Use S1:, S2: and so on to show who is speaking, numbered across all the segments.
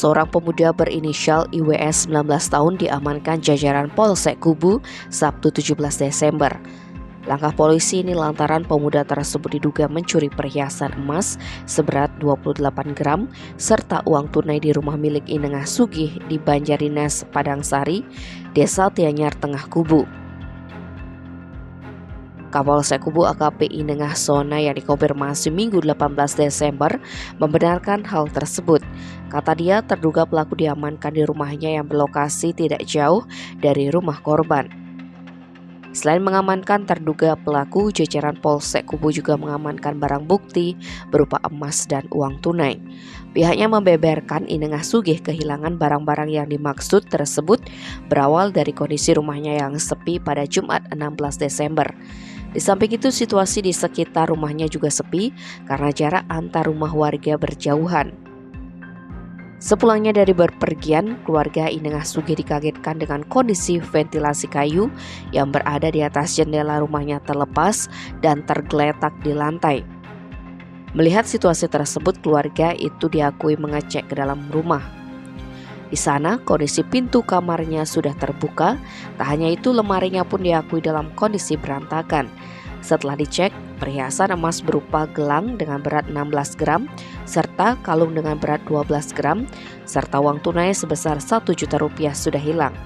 S1: seorang pemuda berinisial IWS 19 tahun diamankan jajaran Polsek Kubu Sabtu 17 Desember. Langkah polisi ini lantaran pemuda tersebut diduga mencuri perhiasan emas seberat 28 gram serta uang tunai di rumah milik Inengah Sugih di Banjardinas Padangsari, Desa Tianyar Tengah Kubu. Kapolsek Kubu AKP Inengah Sona yang dikonfirmasi Minggu 18 Desember membenarkan hal tersebut. Kata dia, terduga pelaku diamankan di rumahnya yang berlokasi tidak jauh dari rumah korban. Selain mengamankan terduga pelaku, jajaran Polsek Kubu juga mengamankan barang bukti berupa emas dan uang tunai. Pihaknya membeberkan Inengah Sugih kehilangan barang-barang yang dimaksud tersebut berawal dari kondisi rumahnya yang sepi pada Jumat 16 Desember. Di samping itu, situasi di sekitar rumahnya juga sepi karena jarak antar rumah warga berjauhan. Sepulangnya dari berpergian, keluarga Inengah Sugih dikagetkan dengan kondisi ventilasi kayu yang berada di atas jendela rumahnya terlepas dan tergeletak di lantai. Melihat situasi tersebut, keluarga itu diakui mengecek ke dalam rumah. Di sana, kondisi pintu kamarnya sudah terbuka. Tak hanya itu, lemarinya pun diakui dalam kondisi berantakan. Setelah dicek, perhiasan emas berupa gelang dengan berat 16 gram, serta kalung dengan berat 12 gram, serta uang tunai sebesar 1 juta rupiah sudah hilang.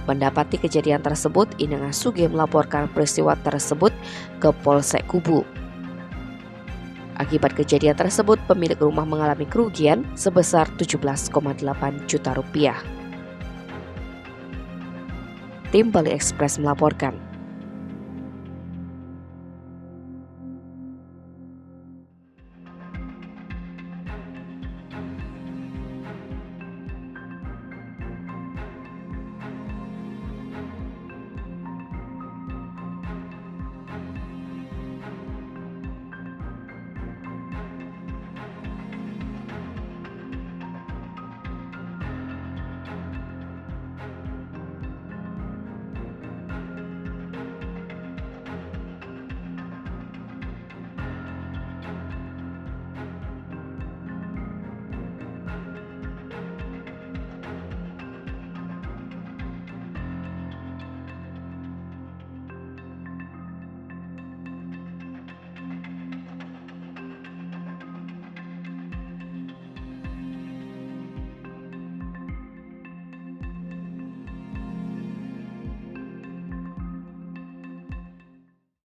S1: Mendapati kejadian tersebut, Inengah Sugih melaporkan peristiwa tersebut ke Polsek Kubu. Akibat kejadian tersebut, pemilik rumah mengalami kerugian sebesar 17,8 juta rupiah. Tim Bali Express melaporkan.